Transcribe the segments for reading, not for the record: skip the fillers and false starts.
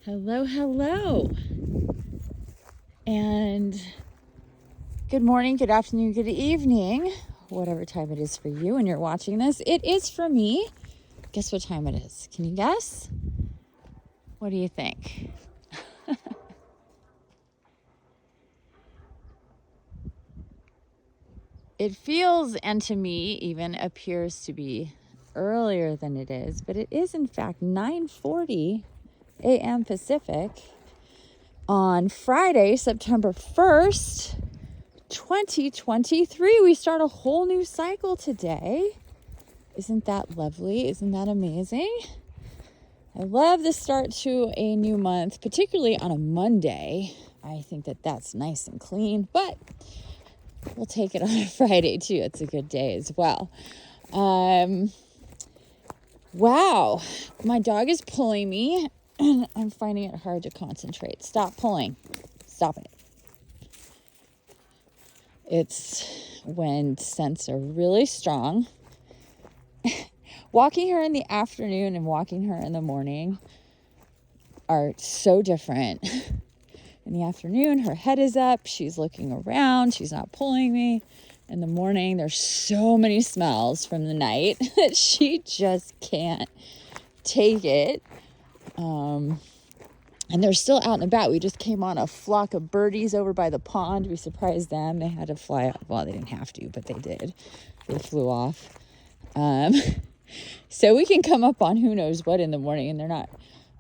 Hello, hello. And good morning, good afternoon, good evening, whatever time it is for you when you're watching this. It is for me. Guess what time it is? Can you guess? What do you think? It feels, and to me even appears to be earlier than it is, but it is in fact 9:40 a.m. Pacific on Friday, September 1st, 2023. We start a whole new cycle today. Isn't that lovely? Isn't that amazing? I love the start to a new month, particularly on a Monday. I think that that's nice and clean, but we'll take it on a Friday too. It's a good day as well. Wow, my dog is pulling me and I'm finding it hard to concentrate. Stop pulling. Stop it. It's when scents are really strong. Walking her in the afternoon and walking her in the morning are so different. In the afternoon, her head is up. She's looking around. She's not pulling me. In the morning, there's so many smells from the night that she just can't take it. And they're still out and about. We just came on a flock of birdies over by the pond. We surprised them. They had to fly off. Well, they didn't have to, but they did. They flew off. So we can come up on who knows what in the morning, and they're not.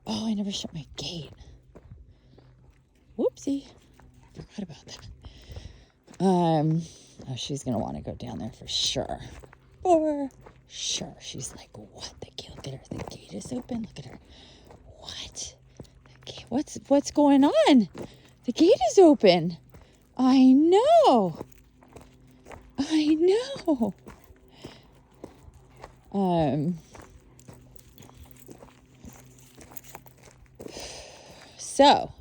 Oh, I never shut my gate. Whoopsie. Forgot about that. Oh, she's going to want to go down there for sure. For sure. She's like, what? Look at her. The gate is open. Look at her. What? The gate, what's going on? The gate is open. I know. So,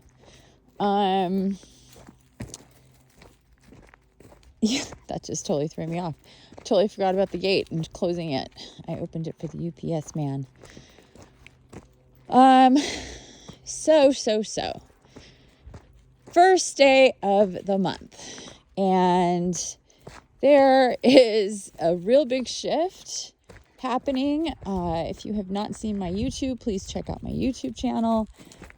yeah, that just totally threw me off. Totally forgot about the gate and closing it. I opened it for the UPS man. So. First day of the month. And there is a real big shift happening. If you have not seen my YouTube, please check out my YouTube channel.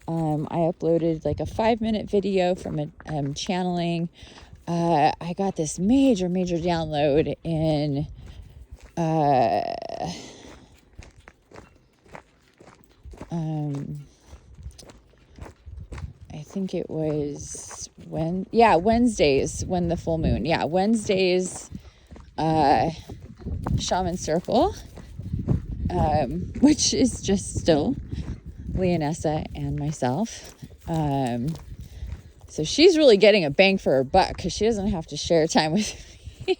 I uploaded like a 5-minute video from a channeling. I got this major download in I think it was Wednesdays when the full moon. Yeah, Wednesdays shaman circle, which is just still Leonessa and myself. So she's really getting a bang for her buck because she doesn't have to share time with me.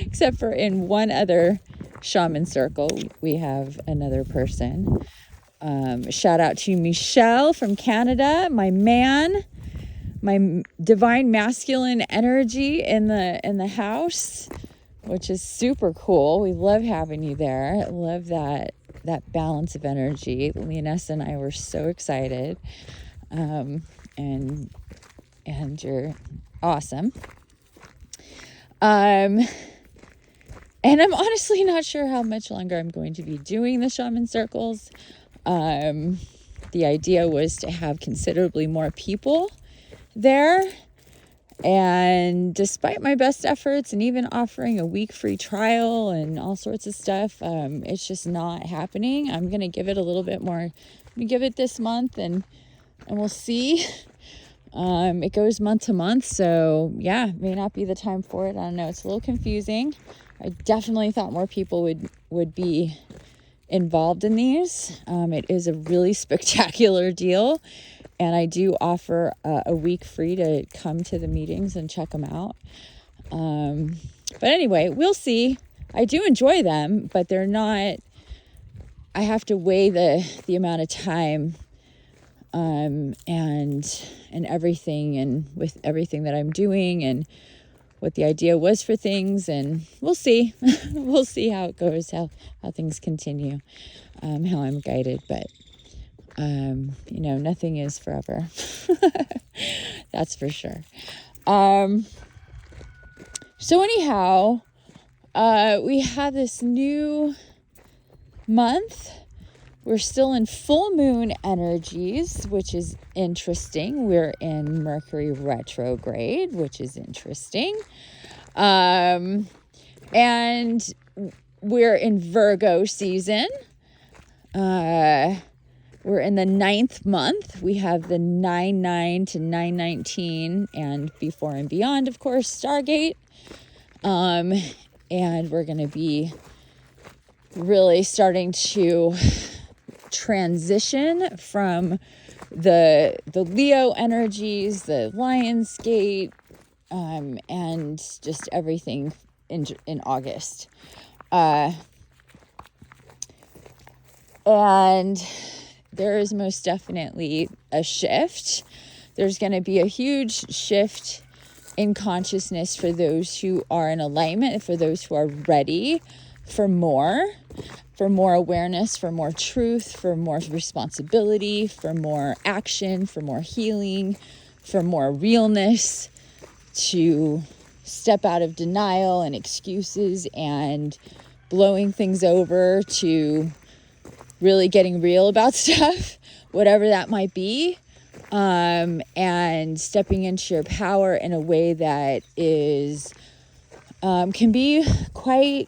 Except for in one other shaman circle, we have another person. Shout out to Michelle from Canada, my man, my divine masculine energy in the house, which is super cool. We love having you there. I love that balance of energy. Leonessa and I were so excited. And you're awesome. And I'm honestly not sure how much longer I'm going to be doing the shaman circles. The idea was to have considerably more people there. And despite my best efforts and even offering a week free trial and all sorts of stuff, it's just not happening. I'm going to give it a little bit more. I'm going to give it this month and we'll see. It goes month to month. So yeah, may not be the time for it. I don't know. It's a little confusing. I definitely thought more people would be involved in these. It is a really spectacular deal. And I do offer a week free to come to the meetings and check them out. But anyway, we'll see. I do enjoy them, but they're not, I have to weigh the amount of time and everything, and with everything that I'm doing and what the idea was for things, and we'll see. We'll see how it goes, how things continue, how I'm guided. But Nothing is forever. That's for sure. So anyhow, we have this new month. We're still in full moon energies, which is interesting. We're in Mercury retrograde, which is interesting. And we're in Virgo season. We're in the 9th month. We have the 9/9 to 9/19 and before and beyond, of course, Stargate. And we're going to be really starting to transition from the Leo energies, the Lionsgate, and just everything in August. And there is most definitely a shift. There's going to be a huge shift in consciousness for those who are in alignment, for those who are ready for more awareness, for more truth, for more responsibility, for more action, for more healing, for more realness, to step out of denial and excuses and blowing things over, to really getting real about stuff, whatever that might be, and stepping into your power in a way that is can be quite,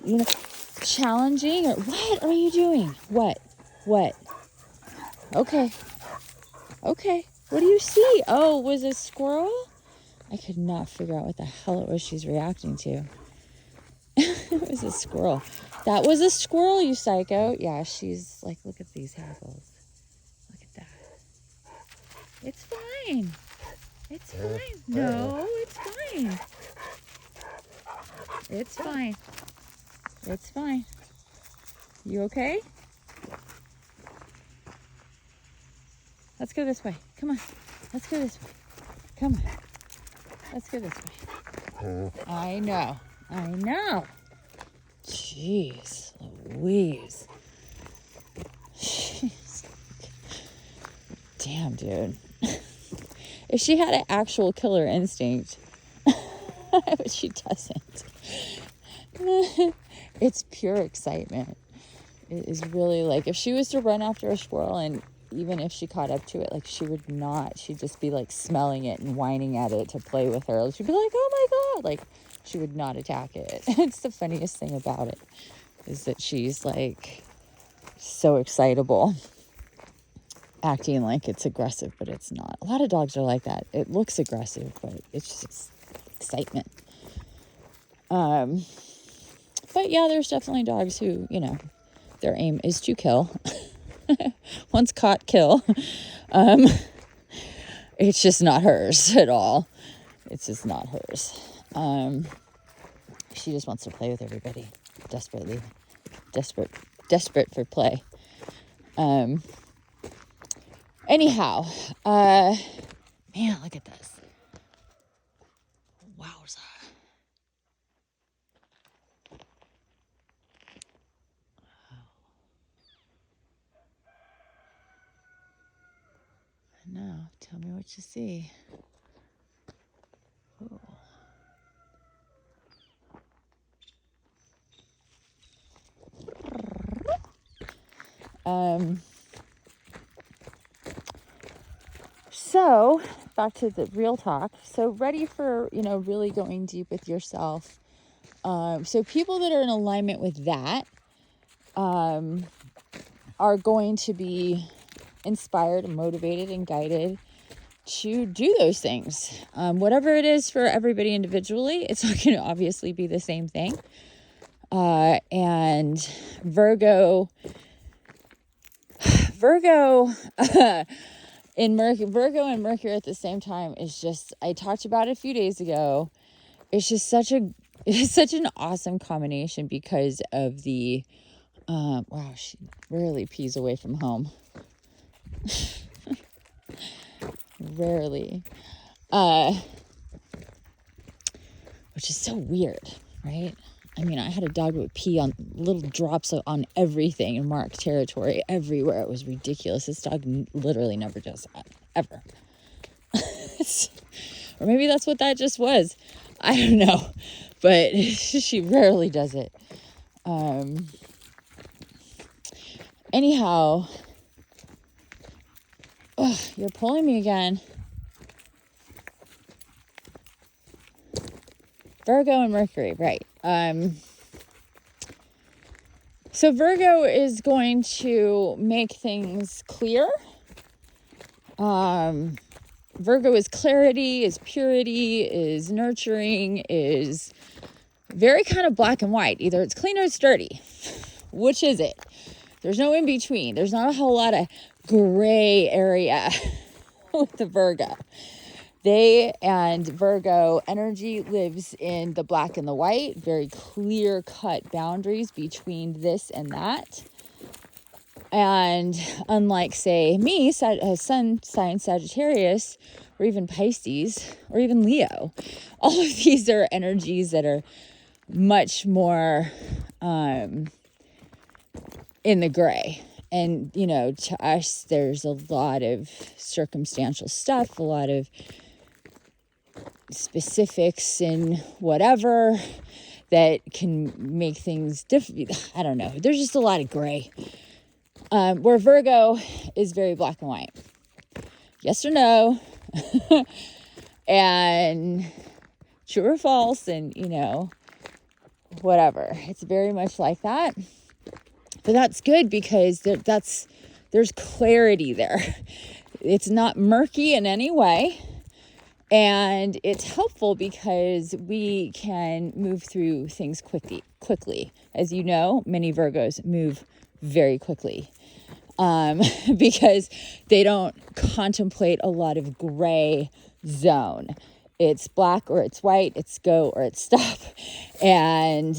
challenging. Or what are you doing? What? Okay. What do you see? Oh, was it a squirrel? I could not figure out what the hell it was she's reacting to. It was a squirrel. That was a squirrel, you psycho. Yeah, she's like, look at these hackles. Look at that. It's fine. No, it's fine. It's fine. You okay? Let's go this way. Come on. Let's go this way. Come on. Let's go this way. I know. Jeez Louise. Jeez. Damn, dude. If she had an actual killer instinct, but she doesn't. It's pure excitement. It is really like, if she was to run after a squirrel, and even if she caught up to it, like, she'd just be like smelling it and whining at it to play with her. She'd be like, oh my God, like, she would not attack it. It's the funniest thing about it, is that she's like so excitable, acting like it's aggressive, but it's not. A lot of dogs are like that. It looks aggressive, but it's just excitement. But yeah, there's definitely dogs who, their aim is to kill. Once caught, kill. It's just not hers at all. It's just not hers. She just wants to play with everybody, desperate for play. Anyhow, man, look at this. Wowza. Now, tell me what you see. Ooh. So back to the real talk. So ready for, really going deep with yourself. So people that are in alignment with that, are going to be inspired and motivated and guided to do those things. Whatever it is for everybody individually, it's not going to obviously be the same thing. And Virgo in Virgo and Mercury at the same time is just, I talked about it a few days ago. It's just such an awesome combination because of the, wow, she rarely pees away from home. Rarely. Which is so weird, right? I mean, I had a dog that would pee on little drops on everything in marked territory everywhere. It was ridiculous. This dog literally never does that, ever. Or maybe that's what that just was. I don't know. But she rarely does it. Anyhow, you're pulling me again. Virgo and Mercury, right. So Virgo is going to make things clear. Virgo is clarity, is purity, is nurturing, is very kind of black and white. Either it's clean or it's dirty. Which is it? There's no in between. There's not a whole lot of gray area with the Virgo. Virgo energy lives in the black and the white, very clear cut boundaries between this and that. And unlike, say, me, sun sign Sagittarius, or even Pisces, or even Leo, all of these are energies that are much more in the gray. And, to us, there's a lot of circumstantial stuff, a lot of specifics and whatever that can make things different. I don't know. There's just a lot of gray. Where Virgo is very black and white. Yes or no. And true or false, and, whatever. It's very much like that. But that's good because there's clarity there. It's not murky in any way. And it's helpful because we can move through things quickly. As you know, many Virgos move very quickly. Because they don't contemplate a lot of gray zone. It's black or it's white, it's go or it's stop. And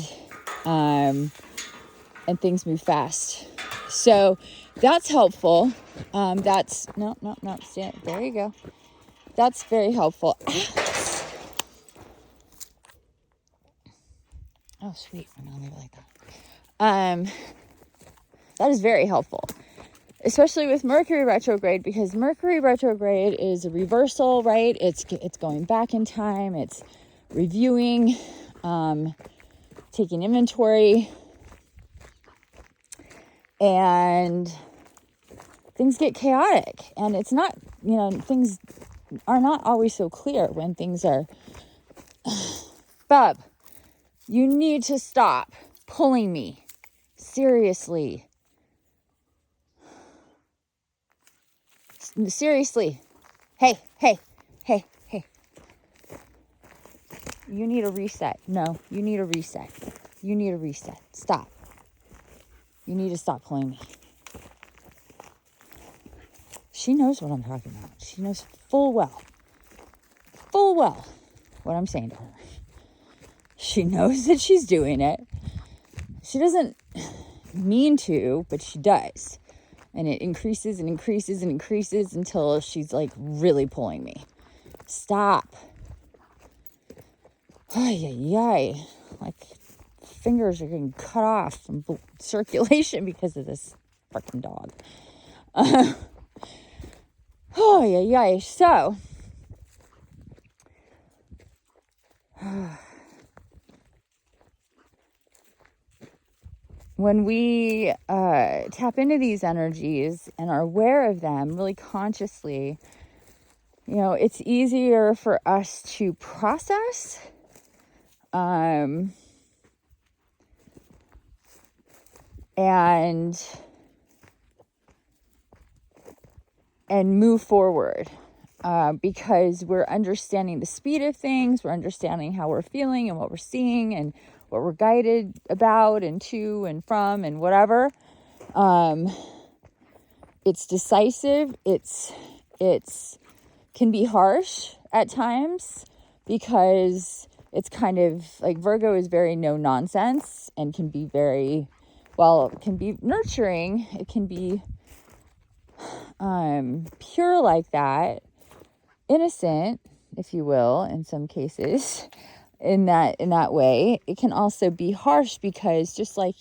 things move fast. So that's helpful. No, there you go. That's very helpful. Oh, sweet. I'm going to leave it like that. That is very helpful, especially with Mercury retrograde, because Mercury retrograde is a reversal, right? It's going back in time. It's reviewing, taking inventory, and things get chaotic. And it's not, things are not always so clear when things are, Bub, you need to stop pulling me. Seriously. Hey. You need a reset. No, you need a reset. Stop. You need to stop pulling me. She knows what I'm talking about. She knows full well what I'm saying to her. She knows that she's doing it. She doesn't mean to, but she does. And it increases and increases and increases until she's like really pulling me. Stop. Ay. Like fingers are getting cut off from circulation because of this freaking dog. So, when we tap into these energies and are aware of them really consciously, it's easier for us to process. And move forward, because we're understanding the speed of things, we're understanding how we're feeling and what we're seeing and what we're guided about and to and from and whatever. It's decisive. It's can be harsh at times because it's kind of like Virgo is very no nonsense and can be very, it can be nurturing. It can be pure like that, innocent, if you will, in some cases. in that way. It can also be harsh because just like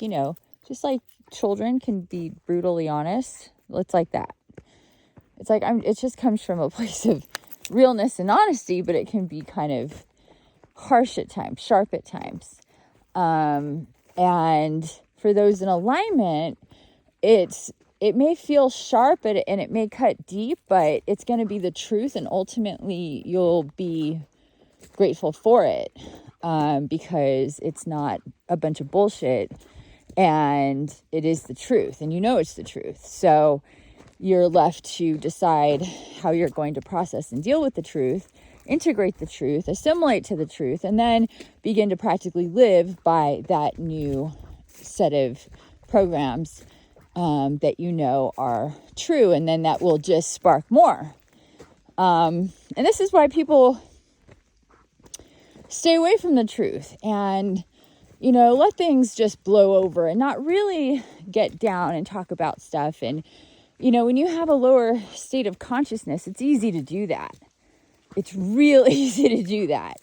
children can be brutally honest. It's like that. It's like it just comes from a place of realness and honesty, but it can be kind of harsh at times, sharp at times. And for those in alignment, it may feel sharp and it may cut deep, but it's going to be the truth, and ultimately you'll be grateful for it, because it's not a bunch of bullshit, and it is the truth, and it's the truth. So you're left to decide how you're going to process and deal with the truth, integrate the truth, assimilate to the truth, and then begin to practically live by that new set of programs that are true, and then that will just spark more. And this is why people stay away from the truth and, let things just blow over and not really get down and talk about stuff. And, when you have a lower state of consciousness, it's easy to do that. It's real easy to do that.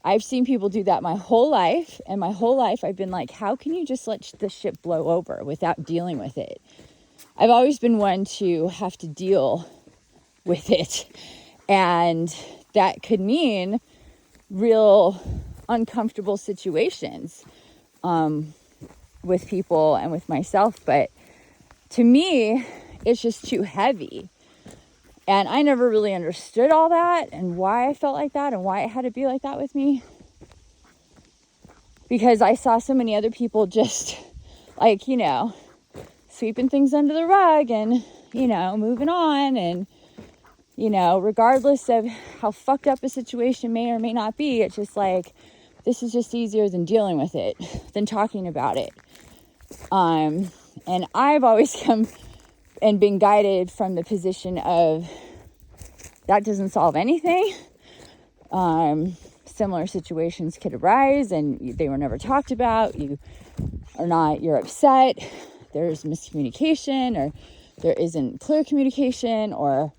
I've seen people do that my whole life. And my whole life I've been like, how can you just let the shit blow over without dealing with it? I've always been one to have to deal with it. And that could mean real uncomfortable situations with people and with myself. But to me, it's just too heavy. And I never really understood all that and why I felt like that and why it had to be like that with me. Because I saw so many other people just like, sweeping things under the rug and, moving on. And, regardless of how fucked up a situation may or may not be, it's just like, this is just easier than dealing with it, than talking about it. And I've always come and been guided from the position of that doesn't solve anything. Similar situations could arise and they were never talked about. You're upset. There's miscommunication, or there isn't clear communication, or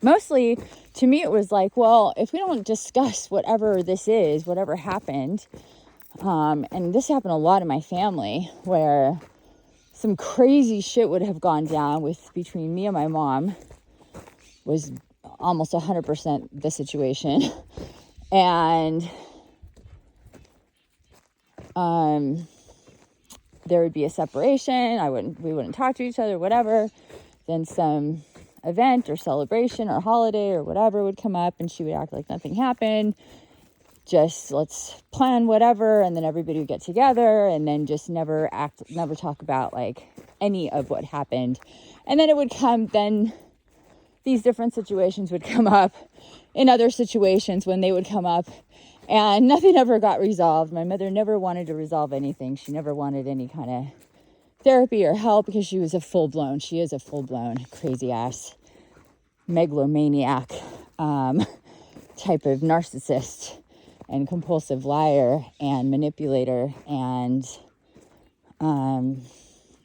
mostly to me it was like, well, if we don't discuss whatever this is, whatever happened, and this happened a lot in my family where some crazy shit would have gone down between me and my mom, was almost 100% the situation. And there would be a separation. We wouldn't talk to each other, whatever. Then some event or celebration or holiday or whatever would come up, and she would act like nothing happened. Just let's plan whatever, and then everybody would get together and then just never talk about like any of what happened. And then these different situations would come up in other situations when they would come up, and nothing ever got resolved. My mother never wanted to resolve anything. She never wanted any kind of therapy or help because she is a full-blown crazy ass megalomaniac type of narcissist and compulsive liar and manipulator and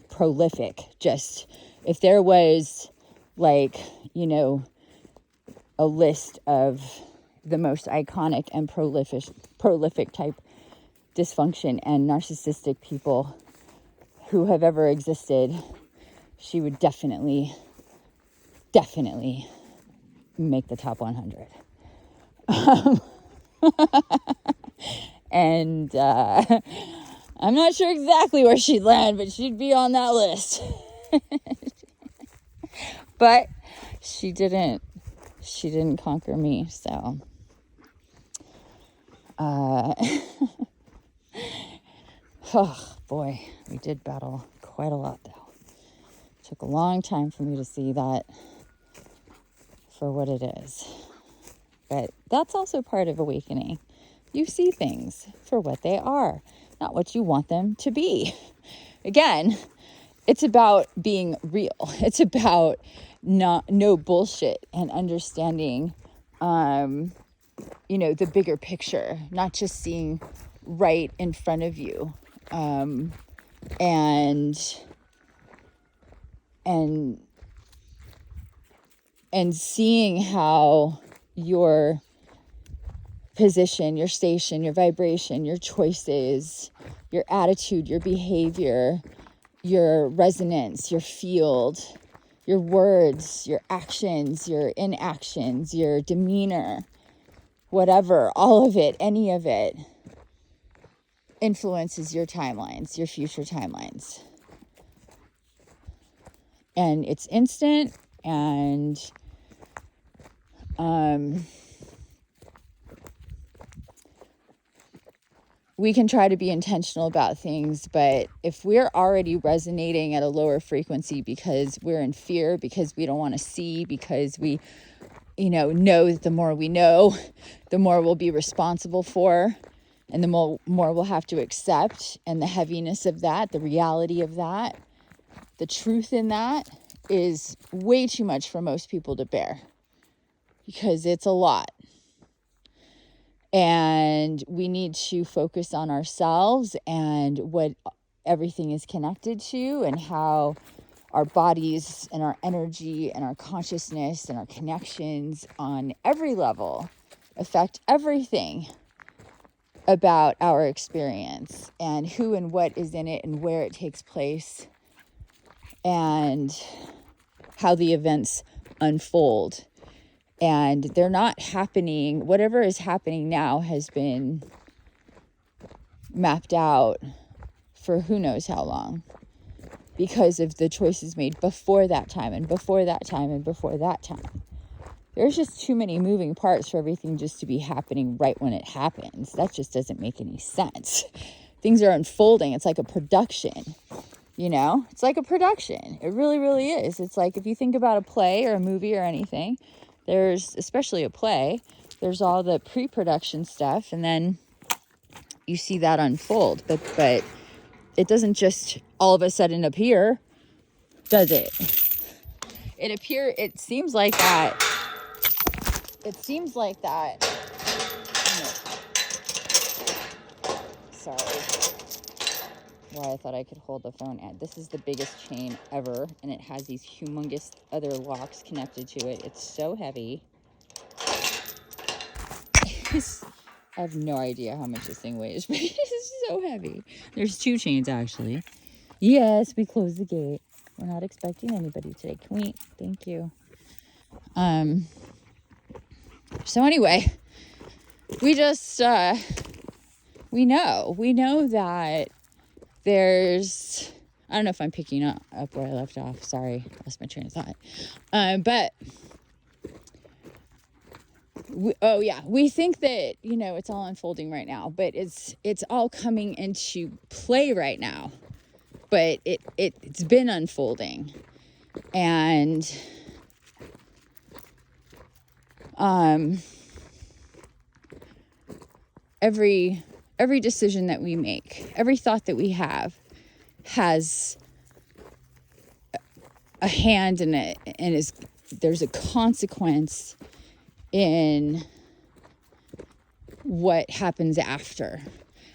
prolific. Just if there was like, a list of the most iconic and prolific type dysfunction and narcissistic people who have ever existed, she would definitely make the top 100. And I'm not sure exactly where she'd land, but she'd be on that list. But she didn't conquer me, so oh boy, we did battle quite a lot though. Took a long time for me to see that for what it is. But that's also part of awakening. You see things for what they are, not what you want them to be. Again, it's about being real. It's about no bullshit and understanding, the bigger picture, not just seeing right in front of you, and seeing how your position, your station, your vibration, your choices, your attitude, your behavior, your resonance, your field, your words, your actions, your inactions, your demeanor, whatever, all of it, any of it influences your timelines, your future timelines. And it's instant, and we can try to be intentional about things, but if we're already resonating at a lower frequency because we're in fear, because we don't want to see, because we, know that the more we know, the more we'll be responsible for, and the more we'll have to accept, and the heaviness of that, the reality of that, the truth in that is way too much for most people to bear, because it's a lot. And we need to focus on ourselves and what everything is connected to, and how our bodies and our energy and our consciousness and our connections on every level affect everything about our experience, and who and what is in it, and where it takes place, and how the events unfold. And they're not happening. Whatever is happening now has been mapped out for who knows how long, because of the choices made before that time, and before that time, and before that time. There's just too many moving parts for everything just to be happening right when it happens. That just doesn't make any sense. Things are unfolding. It's like a production, It's like a production. It really, really is. It's like if you think about a play or a movie or anything, there's, especially a play, there's all the pre-production stuff, and then you see that unfold. But it doesn't just all of a sudden appear, does it? It seems like that. Sorry. Why I thought I could hold the phone. This is the biggest chain ever, and it has these humongous other locks connected to it. It's so heavy. I have no idea how much this thing weighs, but it's so heavy. There's 2 chains, actually. Yes, we closed the gate. We're not expecting anybody today. Can we? Thank you. So anyway, we just, we know that there's, I don't know if I'm picking up where I left off. Sorry, I lost my train of thought. But we think that, it's all unfolding right now, but it's all coming into play right now. But it's been unfolding, and every decision that we make, every thought that we have, has a hand in it, and there's a consequence in what happens after.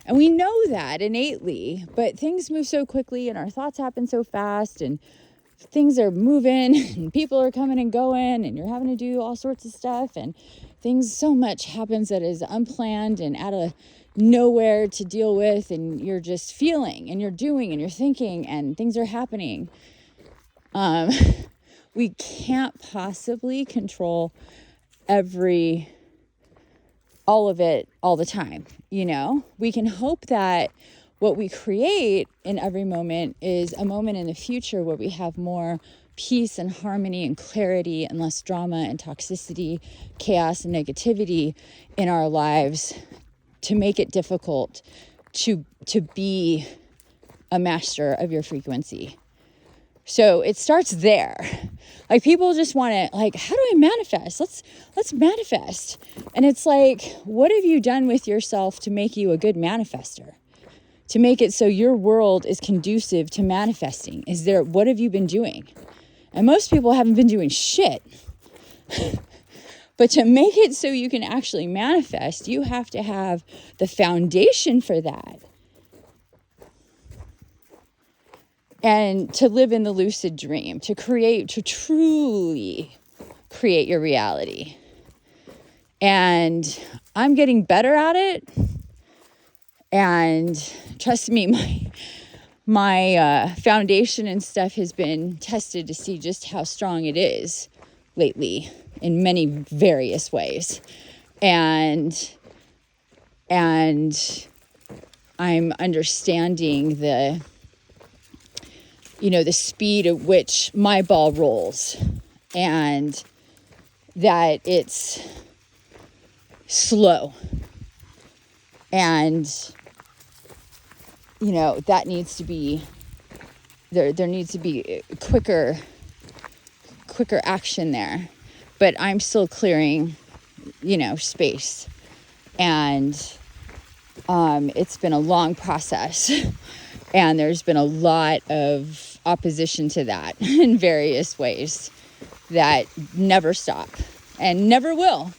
And we know that innately, but things move so quickly, and our thoughts happen so fast, and things are moving, and people are coming and going, and you're having to do all sorts of stuff, and so much happens that is unplanned and out of nowhere to deal with, and you're just feeling, and you're doing, and you're thinking, and things are happening. We can't possibly control all of it all the time. We can hope that what we create in every moment is a moment in the future where we have more peace and harmony and clarity, and less drama and toxicity, chaos and negativity in our lives, to make it difficult to be a master of your frequency. So it starts there. Like, people just want to, like, how do I manifest? Let's manifest. And it's like, what have you done with yourself to make you a good manifester? To make it so your world is conducive to manifesting? What have you been doing? And most people haven't been doing shit. But to make it so you can actually manifest, you have to have the foundation for that. And to live in the lucid dream, to truly create your reality. And I'm getting better at it. And trust me, my foundation and stuff has been tested to see just how strong it is lately in many various ways. And I'm understanding the speed at which my ball rolls, and that it's slow. And, that needs to be, there needs to be quicker action there. But I'm still clearing, space. And it's been a long process. And there's been a lot of opposition to that in various ways that never stop and never will.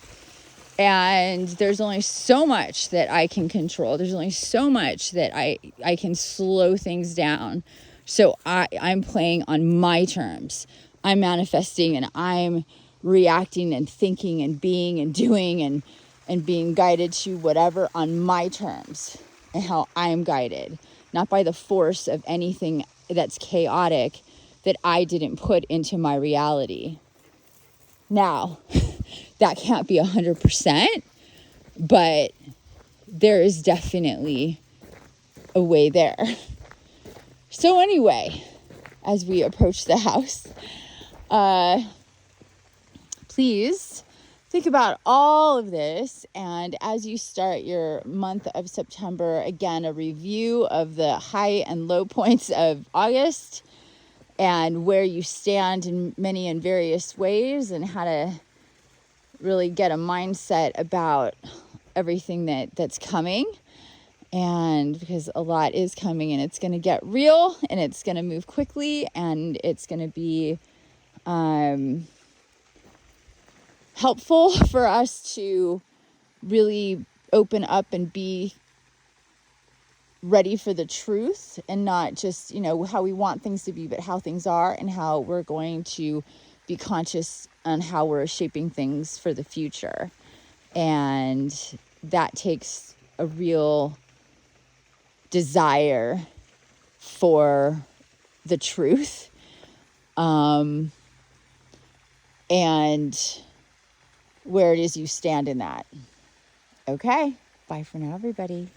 And there's only so much that I can control. There's only so much that I can slow things down. So I'm playing on my terms. I'm manifesting and I'm reacting and thinking and being and doing and being guided to whatever on my terms and how I'm guided. Not by the force of anything that's chaotic that I didn't put into my reality. Now, that can't be 100%, but there is definitely a way there. So anyway, as we approach the house, please think about all of this. And as you start your month of September, again, a review of the high and low points of August and where you stand in many and various ways, and how to really get a mindset about everything that's coming. And because a lot is coming, and it's going to get real, and it's going to move quickly, and it's going to be helpful for us to really open up and be ready for the truth, and not just, how we want things to be, but how things are, and how we're going to be conscious on how we're shaping things for the future. And that takes a real desire for the truth, and where it is you stand in that. Okay, bye for now, everybody.